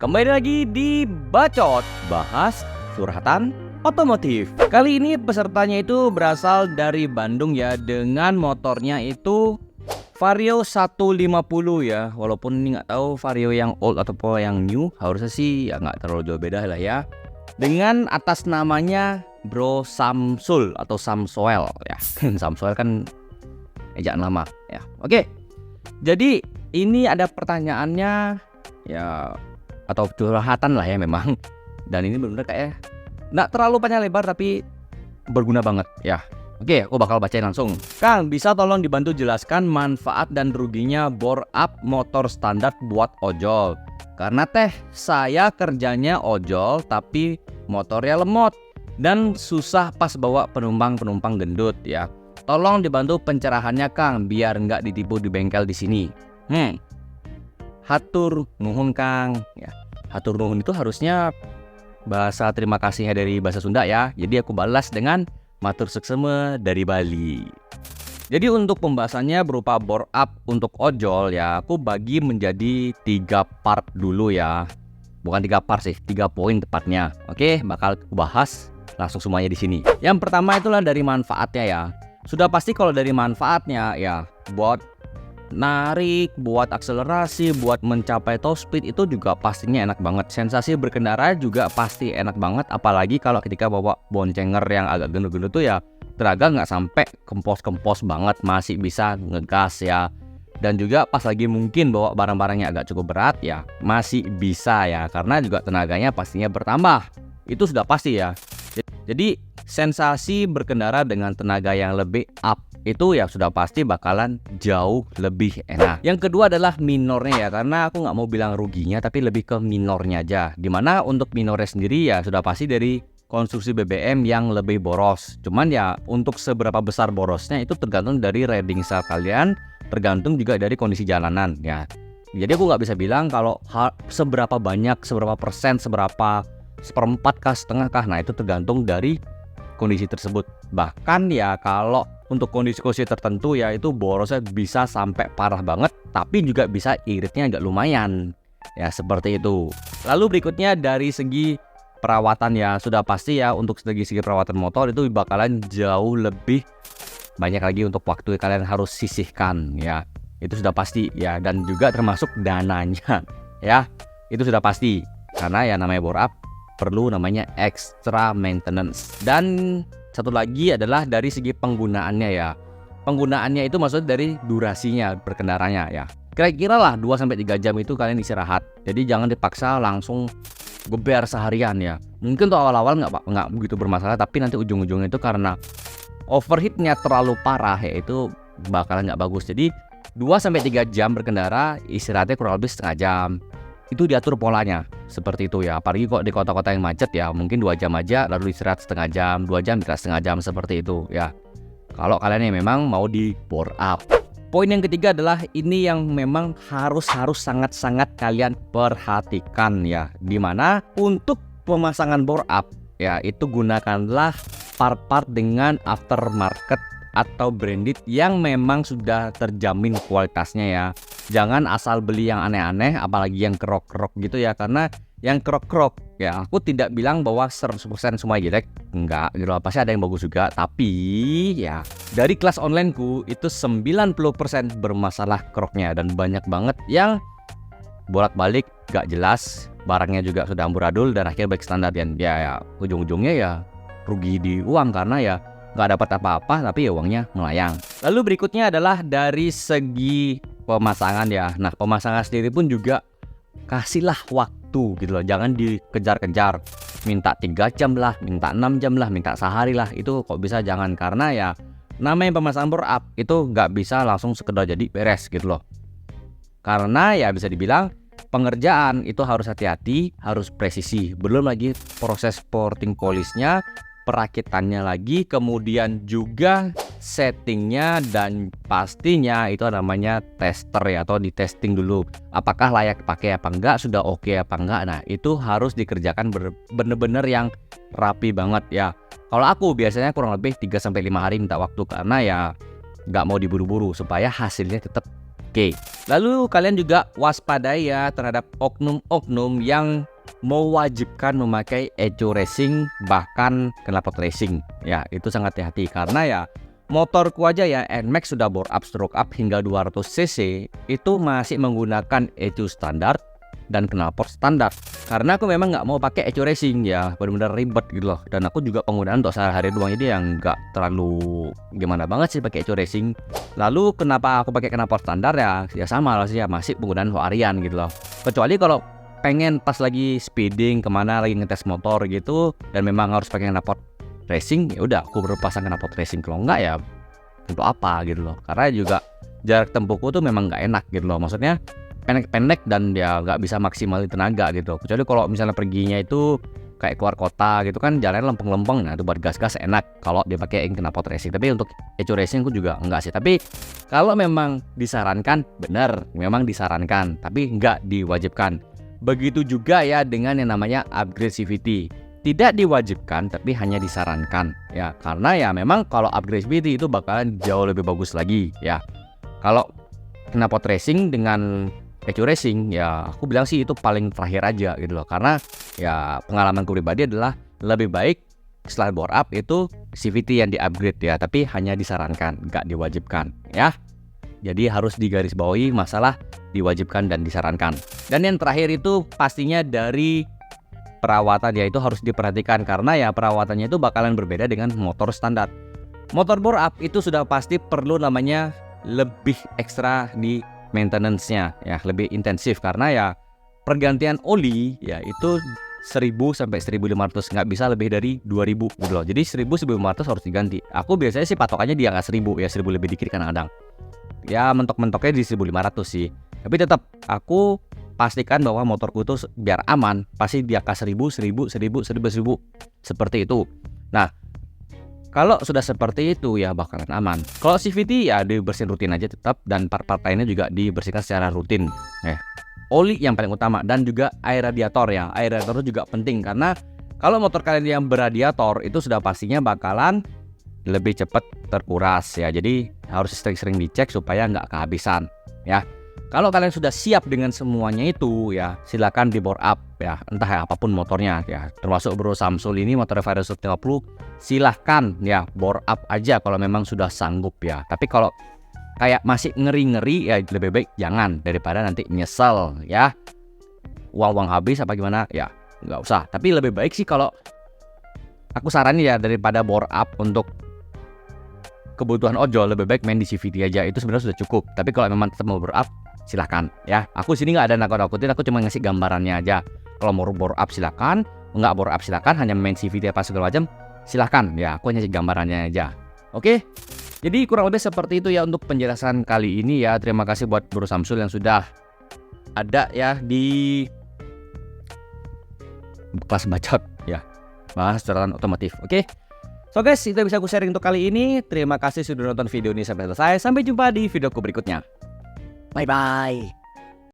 Kembali lagi di Bacot, bahas curhatan otomotif. Kali ini pesertanya itu berasal dari Bandung ya, dengan motornya itu Vario 150 ya. Walaupun ini nggak tahu Vario yang old ataupun yang new, harusnya sih ya nggak terlalu jauh beda lah ya. Dengan atas namanya Bro Samsul atau Samsoel ya. Samsoel kan ejaan lama ya. Oke. Jadi ini ada pertanyaannya ya, atau curhatan lah ya memang. Dan ini benar-benar kayak nggak terlalu panjang lebar tapi berguna banget ya. Oke, aku bakal bacain langsung. Kang, bisa tolong dibantu jelaskan manfaat dan ruginya bore up motor standar buat ojol? Karena saya kerjanya ojol tapi motornya lemot dan susah pas bawa penumpang gendut ya. Tolong dibantu pencerahannya Kang, biar nggak ditipu di bengkel di sini. Hatur nuhun Kang ya. Hatur nuhun itu harusnya bahasa terima kasihnya dari bahasa Sunda ya. Jadi aku balas dengan matur sukseme dari Bali. Jadi untuk pembahasannya berupa bore up untuk ojol ya, aku bagi menjadi 3 part dulu ya. Bukan 3 part sih, 3 poin tepatnya. Oke, bakal aku bahas langsung semuanya di sini. Yang pertama itulah dari manfaatnya ya. Sudah pasti kalau dari manfaatnya ya, buat narik, buat akselerasi, buat mencapai top speed itu juga pastinya enak banget. Sensasi berkendara juga pasti enak banget, apalagi kalau ketika bawa boncenger yang agak gendut-gendut tuh ya, tenaga nggak sampai kempos-kempos banget, masih bisa ngegas ya. Dan juga pas lagi mungkin bawa barang-barangnya agak cukup berat ya, masih bisa ya, karena juga tenaganya pastinya bertambah. Itu sudah pasti ya. Jadi sensasi berkendara dengan tenaga yang lebih up itu ya sudah pasti bakalan jauh lebih enak. Yang kedua adalah minornya ya, karena aku nggak mau bilang ruginya tapi lebih ke minornya aja. Dimana untuk minornya sendiri ya sudah pasti dari konsumsi BBM yang lebih boros. Cuman ya untuk seberapa besar borosnya itu tergantung dari riding style kalian, tergantung juga dari kondisi jalanan ya. Jadi aku nggak bisa bilang kalau seberapa banyak, seberapa persen, seberapa seperempat kah, setengah kah. Nah itu tergantung dari kondisi tersebut. Bahkan ya kalau untuk kondisi-kondisi tertentu ya itu borosnya bisa sampai parah banget, tapi juga bisa iritnya agak lumayan ya, seperti itu. Lalu berikutnya dari segi perawatan ya, sudah pasti ya untuk segi perawatan motor itu bakalan jauh lebih banyak lagi untuk waktu kalian harus sisihkan ya. Itu sudah pasti ya, dan juga termasuk dananya ya. Itu sudah pasti karena ya namanya bore up perlu namanya extra maintenance. Dan satu lagi adalah dari segi penggunaannya ya. Penggunaannya itu maksudnya dari durasinya berkendaranya ya. Kira-kira lah 2-3 jam itu kalian istirahat. Jadi jangan dipaksa langsung geber seharian ya. Mungkin tuh awal-awal nggak begitu bermasalah, tapi nanti ujung-ujungnya itu karena overheatnya terlalu parah ya, itu bakalan nggak bagus. Jadi 2-3 jam berkendara, istirahatnya kurang lebih setengah jam. Itu diatur polanya seperti itu ya. Apalagi kok di kota-kota yang macet ya, mungkin 2 jam aja lalu istirahat setengah jam, 2 jam istirahat setengah jam, seperti itu ya. Kalau kalian yang memang mau di bore up. Poin yang ketiga adalah ini yang memang harus sangat-sangat kalian perhatikan ya. Dimana untuk pemasangan bore up ya, itu gunakanlah part-part dengan aftermarket atau branded yang memang sudah terjamin kualitasnya ya. Jangan asal beli yang aneh-aneh, apalagi yang kerok-kerok gitu ya. Karena yang kerok-kerok ya, aku tidak bilang bahwa 100% semua jelek, enggak gitu, pasti ada yang bagus juga. Tapi ya dari kelas onlineku itu 90% bermasalah keroknya, dan banyak banget yang bolak-balik gak jelas, barangnya juga sudah amburadul dan akhirnya baik standar. Dan ya ujung-ujungnya ya rugi di uang, karena ya nggak dapat apa-apa tapi ya uangnya melayang. Lalu berikutnya adalah dari segi pemasangan ya. Nah pemasangan sendiri pun juga kasihlah waktu gitu loh, jangan dikejar-kejar, minta 3 jam lah, minta 6 jam lah, minta sehari lah, itu kok bisa jangan. Karena ya namanya pemasangan bore up itu nggak bisa langsung sekedar jadi beres gitu loh. Karena ya bisa dibilang pengerjaan itu harus hati-hati, harus presisi. Belum lagi proses porting polisnya, perakitannya lagi, kemudian juga settingnya, dan pastinya itu namanya tester ya, atau di testing dulu apakah layak pakai apa enggak, sudah oke apa enggak. Nah itu harus dikerjakan bener-bener yang rapi banget ya. Kalau aku biasanya kurang lebih 3-5 hari minta waktu, karena ya nggak mau diburu-buru supaya hasilnya tetap Oke, lalu kalian juga waspadai ya terhadap oknum-oknum yang mewajibkan memakai eco racing bahkan knalpot racing. Ya, itu sangat hati-hati karena ya motorku aja ya NMAX sudah bore up stroke up hingga 200 cc itu masih menggunakan eco standar dan knalpot standar. Karena aku memang nggak mau pakai eco racing ya, benar-benar ribet gitu loh. Dan aku juga penggunaan untuk sehari-hari doang, jadi yang nggak terlalu gimana banget sih pakai eco racing. Lalu kenapa aku pakai knalpot standar ya sama lah sih ya, masih penggunaan harian gitu loh. Kecuali kalau pengen pas lagi speeding kemana lagi ngetes motor gitu dan memang harus pakai knalpot racing, ya udah aku berpasang knalpot racing. Kalau enggak ya untuk apa gitu loh. Karena juga jarak tempuhku tuh memang nggak enak gitu loh. Maksudnya pendek-pendek dan ya nggak bisa maksimalin tenaga gitu. Kecuali kalau misalnya perginya itu kayak keluar kota gitu kan, jalannya lempeng-lempeng, nah itu buat gas-gas enak kalau dia pakai knalpot racing. Tapi untuk eco racing aku juga enggak sih. Tapi kalau memang disarankan, benar, memang disarankan, tapi nggak diwajibkan. Begitu juga ya dengan yang namanya upgrade CVT. Tidak diwajibkan tapi hanya disarankan ya, karena ya memang kalau upgrade CVT itu bakalan jauh lebih bagus lagi ya. Kalau knalpot racing dengan eco racing ya aku bilang sih itu paling terakhir aja gitu loh. Karena ya pengalamanku pribadi adalah lebih baik setelah bore up itu CVT yang di upgrade ya, tapi hanya disarankan, nggak diwajibkan ya. Jadi harus digarisbawahi masalah diwajibkan dan disarankan. Dan yang terakhir itu pastinya dari perawatan, ya itu harus diperhatikan karena ya perawatannya itu bakalan berbeda dengan motor standar. Motor bore up itu sudah pasti perlu namanya lebih ekstra di maintenance-nya ya, lebih intensif karena ya pergantian oli ya itu 1000 sampai 1500, nggak bisa lebih dari 2000 gitu loh. Jadi 1000-1500 harus diganti. Aku biasanya sih patokannya di angka 1000 ya, 1000 lebih dikit kadang-kadang. Ya mentok-mentoknya di 1500 sih. Tapi tetap aku pastikan bahwa motorku itu biar aman pasti di angka 1000 seperti itu. Nah, kalau sudah seperti itu ya bakalan aman. Kalau CVT ya dibersihin rutin aja tetap, dan part-part lainnya juga dibersihkan secara rutin. Oli yang paling utama dan juga air radiator ya. Air radiator itu juga penting karena kalau motor kalian yang berradiator itu sudah pastinya bakalan lebih cepat terkuras ya. Jadi harus sering-sering dicek supaya nggak kehabisan ya. Kalau kalian sudah siap dengan semuanya itu ya, silakan di bore up ya, entah ya apapun motornya ya. Termasuk Bro Samsul ini motor Vario 150, silahkan ya bore up aja kalau memang sudah sanggup ya. Tapi kalau kayak masih ngeri-ngeri ya lebih baik jangan, daripada nanti nyesel ya. Uang habis apa gimana ya, nggak usah. Tapi lebih baik sih kalau aku saranin ya, daripada bore up untuk kebutuhan ojol, lebih baik main di CVT aja, itu sebenarnya sudah cukup. Tapi kalau memang tetap mau bore up, silahkan ya. Aku sini nggak ada nakut-nakutin, aku cuma ngasih gambarannya aja. Kalau mau bore up silahkan, nggak bore up silahkan, hanya main CVT apa segala macam silahkan ya. Aku ngasih gambarannya aja. Oke, jadi kurang lebih seperti itu ya untuk penjelasan kali ini ya. Terima kasih buat Bro Samsul yang sudah ada ya di kelas bacot ya, bahas catatan otomotif. Oke, so guys, itu bisa aku sharing untuk kali ini. Terima kasih sudah nonton video ini sampai selesai. Sampai jumpa di videoku berikutnya. Bye bye.